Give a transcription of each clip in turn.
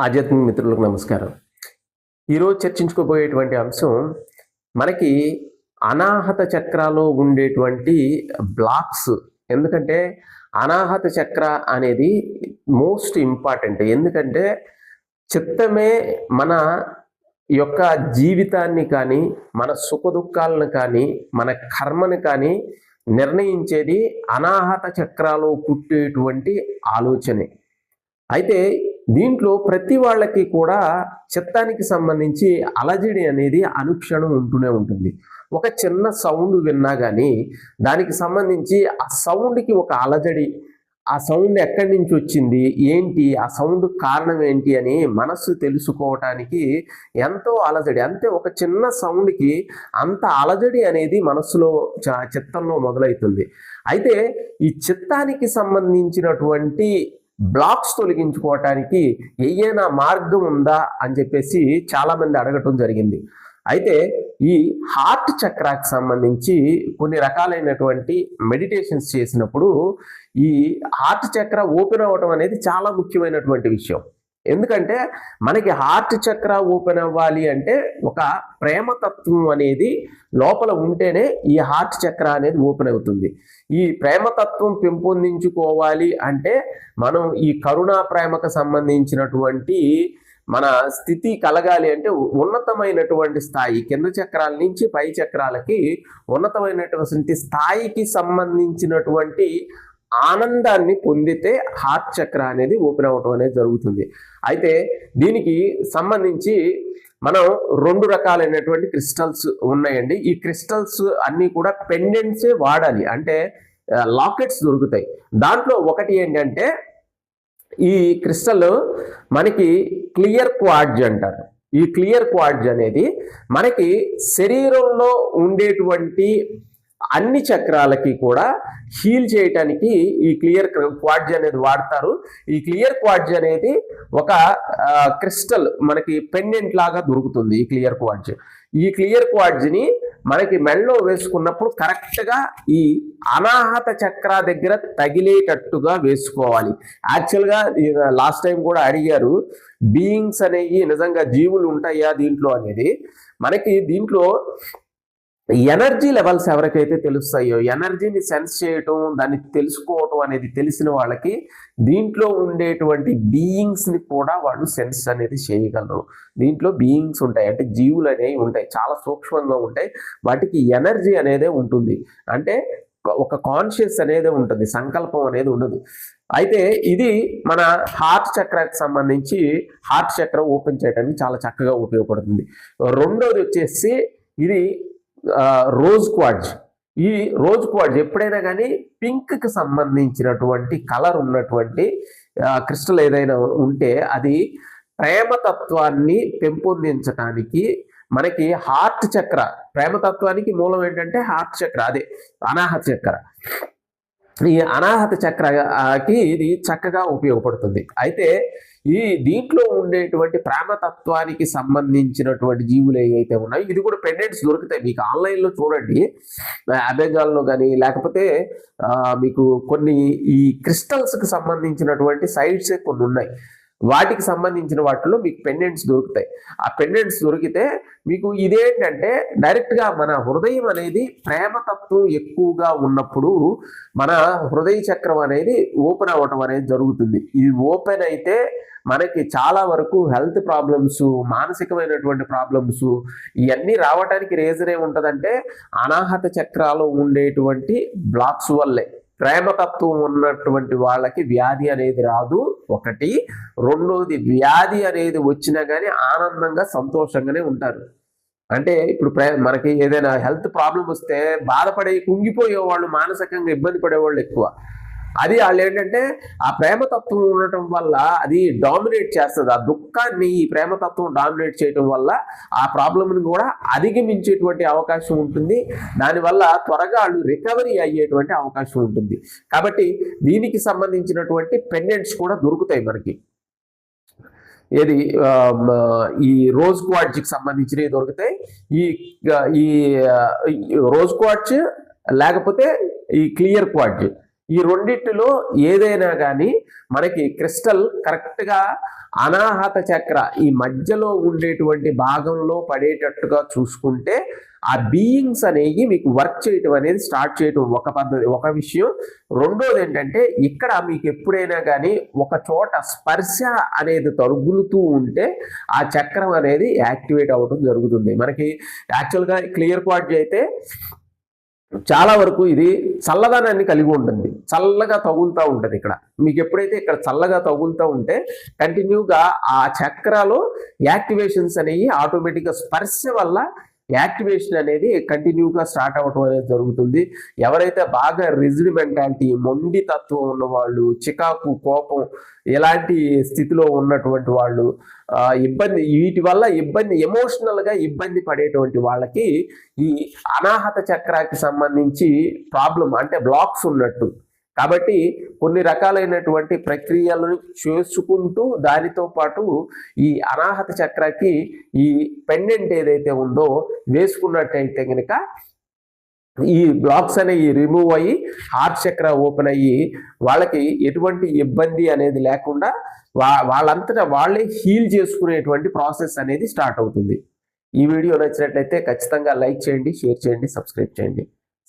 ఆధ్యాత్మిక మిత్రులకు నమస్కారం. ఈరోజు చర్చించుకోబోయేటువంటి అంశం మనకి అనాహత చక్రాలో ఉండేటువంటి బ్లాక్స్. ఎందుకంటే అనాహత చక్ర అనేది మోస్ట్ ఇంపార్టెంట్. ఎందుకంటే చిత్తమే మన యొక్క జీవితాన్ని కానీ, మన సుఖదుఖాలను కానీ, మన కర్మని కానీ నిర్ణయించేది అనాహత చక్రాలో పుట్టేటువంటి ఆలోచనే. అయితే దీంట్లో ప్రతి వాళ్ళకి కూడా చిత్తానికి సంబంధించి అలజడి అనేది అనుక్షణం ఉంటూనే ఉంటుంది. ఒక చిన్న సౌండ్ విన్నా కానీ దానికి సంబంధించి ఆ సౌండ్కి ఒక అలజడి, ఆ సౌండ్ ఎక్కడి నుంచి వచ్చింది, ఏంటి, ఆ సౌండ్ కారణం ఏంటి అని మనస్సు తెలుసుకోవటానికి ఎంతో అలజడి. అంటే ఒక చిన్న సౌండ్కి అంత అలజడి అనేది మనస్సులో చిత్తంలో మొదలవుతుంది. అయితే ఈ చిత్తానికి సంబంధించినటువంటి బ్లాక్స్ తొలగించుకోవటానికి ఏదైనా మార్గం ఉందా అని చెప్పేసి చాలామంది అడగటం జరిగింది. అయితే ఈ హార్ట్ చక్రాకి సంబంధించి కొన్ని రకాలైనటువంటి మెడిటేషన్స్ చేసినప్పుడు ఈ హార్ట్ చక్ర ఓపెన్ అవ్వటం అనేది చాలా ముఖ్యమైనటువంటి విషయం. ఎందుకంటే మనకి హార్ట్ చక్ర ఓపెన్ అవ్వాలి అంటే ఒక ప్రేమతత్వం అనేది లోపల ఉంటేనే ఈ హార్ట్ చక్ర అనేది ఓపెన్ అవుతుంది. ఈ ప్రేమతత్వం పెంపొందించుకోవాలి అంటే మనం ఈ కరుణా ప్రేమకు సంబంధించినటువంటి మన స్థితి కలగాలి అంటే ఉన్నతమైనటువంటి స్థాయి, కింద చక్రాల నుంచి పై చక్రాలకి ఉన్నతమైనటువంటి స్థాయికి సంబంధించినటువంటి ఆనందాన్ని పొందితే హార్ట్ చక్ర అనేది ఓపెన్ అవ్వటం అనేది జరుగుతుంది. అయితే దీనికి సంబంధించి మనం 2 రకాలైనటువంటి క్రిస్టల్స్ ఉన్నాయండి. ఈ క్రిస్టల్స్ అన్నీ కూడా పెండెంట్సే వాడాలి, అంటే లాకెట్స్ దొరుకుతాయి. దాంట్లో ఒకటి ఏంటంటే ఈ క్రిస్టల్ మనకి క్లియర్ క్వార్ట్జ్ అంటారు. ఈ క్లియర్ క్వార్ట్జ్ అనేది మనకి శరీరంలో ఉండేటువంటి అన్ని చక్రాలకి కూడా హీల్ చేయటానికి ఈ క్లియర్ క్వార్ట్జ్ అనేది వాడతారు. ఈ క్లియర్ క్వార్ట్జ్ అనేది ఒక క్రిస్టల్ మనకి పెండెంట్ లాగా దొరుకుతుంది. ఈ క్లియర్ క్వార్ట్జ్, ఈ క్లియర్ క్వార్ట్జ్ని మనకి మెడలో వేసుకున్నప్పుడు కరెక్ట్గా ఈ అనాహత చక్ర దగ్గర తగిలేటట్టుగా వేసుకోవాలి. యాక్చువల్గా లాస్ట్ టైం కూడా అడిగారు, బీయింగ్స్ అనేవి నిజంగా జీవులు ఉంటాయా దీంట్లో అనేది. మనకి దీంట్లో ఎనర్జీ లెవెల్స్ ఎవరికైతే తెలుస్తాయో, ఎనర్జీని సెన్స్ చేయటం, దాన్ని తెలుసుకోవటం అనేది తెలిసిన వాళ్ళకి దీంట్లో ఉండేటువంటి బీయింగ్స్ని కూడా వాళ్ళు సెన్స్ అనేది చేయగలరు. దీంట్లో బీయింగ్స్ ఉంటాయి, అంటే జీవులు అనేవి ఉంటాయి, చాలా సూక్ష్మంగా ఉంటాయి. వాటికి ఎనర్జీ అనేదే ఉంటుంది, అంటే ఒక కాన్షియస్ అనేది ఉంటుంది, సంకల్పం అనేది ఉండదు. అయితే ఇది మన హార్ట్ చక్రాకి సంబంధించి హార్ట్ చక్ర ఓపెన్ చేయడానికి చాలా చక్కగా ఉపయోగపడుతుంది. రెండోది వచ్చేసి ఇది రోజ్ క్వార్ట్జ్. ఈ రోజ్ క్వార్ట్జ్ ఎప్పుడైనా కానీ పింక్కి సంబంధించినటువంటి కలర్ ఉన్నటువంటి క్రిస్టల్ ఏదైనా ఉంటే అది ప్రేమతత్వాన్ని పెంపొందించడానికి మనకి హార్ట్ చక్ర, ప్రేమతత్వానికి మూలం ఏంటంటే హార్ట్ చక్ర, అదే అనాహత చక్ర. ఈ అనాహత చక్రకి ఇది చక్కగా ఉపయోగపడుతుంది. అయితే ఈ దీంట్లో ఉండేటువంటి ప్రేమతత్వానికి సంబంధించినటువంటి జీవులు ఏవైతే ఉన్నాయో ఇది కూడా పెండెంట్స్ దొరుకుతాయి మీకు ఆన్లైన్లో చూడండి, అమెజాన్లో కానీ, లేకపోతే మీకు కొన్ని ఈ క్రిస్టల్స్కి సంబంధించినటువంటి సైట్సే కొన్ని ఉన్నాయి. వాటికి సంబంధించిన వాటిలో మీకు పెండెంట్స్ దొరుకుతాయి. ఆ పెండెంట్స్ దొరికితే మీకు ఇదేంటంటే డైరెక్ట్గా మన హృదయం అనేది ప్రేమతత్వం ఎక్కువగా ఉన్నప్పుడు మన హృదయ చక్రం అనేది ఓపెన్ అవ్వటం అనేది జరుగుతుంది. ఇది ఓపెన్ అయితే మనకి చాలా వరకు హెల్త్ ప్రాబ్లమ్స్, మానసికమైనటువంటి ప్రాబ్లమ్స్ ఇవన్నీ రావడానికి రీజన్ ఏముంటుందంటే అనాహత చక్రాలు ఉండేటువంటి బ్లాక్స్ వల్లే. ప్రేమతత్వం ఉన్నటువంటి వాళ్ళకి వ్యాధి అనేది రాదు ఒకటి. రెండోది, వ్యాధి అనేది వచ్చినా కానీ ఆనందంగా సంతోషంగానే ఉంటారు. అంటే ఇప్పుడు మనకి ఏదైనా హెల్త్ ప్రాబ్లం వస్తే బాధపడే కుంగిపోయే వాళ్ళు, మానసికంగా ఇబ్బంది పడేవాళ్ళు ఎక్కువ. అది వాళ్ళు ఏంటంటే ఆ ప్రేమతత్వం ఉండటం వల్ల అది డామినేట్ చేస్తుంది. ఆ దుఃఖాన్ని ఈ ప్రేమతత్వం డామినేట్ చేయటం వల్ల ఆ ప్రాబ్లంని కూడా అధిగమించేటువంటి అవకాశం ఉంటుంది. దానివల్ల త్వరగా వాళ్ళు రికవరీ అయ్యేటువంటి అవకాశం ఉంటుంది. కాబట్టి దీనికి సంబంధించినటువంటి పెండెంట్స్ కూడా దొరుకుతాయి మనకి. ఏది ఈ రోజ్ క్వార్ట్జ్కి సంబంధించినవి దొరుకుతాయి. ఈ రోజ్ క్వార్ట్జ్ లేకపోతే ఈ క్లియర్ క్వార్ట్జ్, ఈ రెండిటిలో ఏదైనా కానీ మనకి క్రిస్టల్ కరెక్ట్గా అనాహత చక్ర ఈ మధ్యలో ఉండేటువంటి భాగంలో పడేటట్టుగా చూసుకుంటే ఆ బీయింగ్స్ అనేవి మీకు వర్క్ చేయటం అనేది స్టార్ట్ చేయటం ఒక పద్ధతి, ఒక విషయం. రెండోది ఏంటంటే ఇక్కడ మీకు ఎప్పుడైనా కానీ ఒక చోట స్పర్శ అనేది తరుగులుతూ ఉంటే ఆ చక్రం అనేది యాక్టివేట్ అవ్వడం జరుగుతుంది. మనకి యాక్చువల్గా క్లియర్ క్వార్ట్జ్ అయితే చాలా వరకు ఇది చల్లదనాన్ని కలిగి ఉంటుంది, చల్లగా తగులుతూ ఉంటుంది. ఇక్కడ మీకు ఎప్పుడైతే ఇక్కడ చల్లగా తగులుతూ ఉంటే కంటిన్యూగా ఆ చక్రాలో యాక్టివేషన్స్ అనేవి ఆటోమేటిక్గా స్పర్శ వల్ల యాక్టివేషన్ అనేది కంటిన్యూగా స్టార్ట్ అవ్వటం అనేది జరుగుతుంది. ఎవరైతే బాగా రిజిడ్ మెంటాలిటీ, మొండి తత్వం ఉన్నవాళ్ళు, చికాకు, కోపం ఇలాంటి స్థితిలో ఉన్నటువంటి వాళ్ళు, ఇబ్బంది, వీటి వల్ల ఇబ్బంది, ఎమోషనల్గా ఇబ్బంది పడేటువంటి వాళ్ళకి ఈ అనాహత చక్రాకి సంబంధించి ప్రాబ్లం అంటే బ్లాక్స్ ఉన్నట్టు. కాబట్టి కొన్ని రకాలైనటువంటి ప్రక్రియలను చేసుకుంటూ దానితో పాటు ఈ అనాహత చక్రకి ఈ పెండెంట్ ఏదైతే ఉందో వేసుకున్నట్టయితే కనుక ఈ బ్లాక్స్ అనేవి రిమూవ్ అయ్యి హార్ట్ చక్ర ఓపెన్ అయ్యి వాళ్ళకి ఎటువంటి ఇబ్బంది అనేది లేకుండా వాళ్ళంతటా వాళ్ళే హీల్ చేసుకునేటువంటి ప్రాసెస్ అనేది స్టార్ట్ అవుతుంది. ఈ వీడియో నచ్చినట్లయితే ఖచ్చితంగా లైక్ చేయండి, షేర్ చేయండి, సబ్స్క్రైబ్ చేయండి.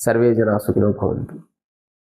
సర్వే జనా సుఖినో భవంతు.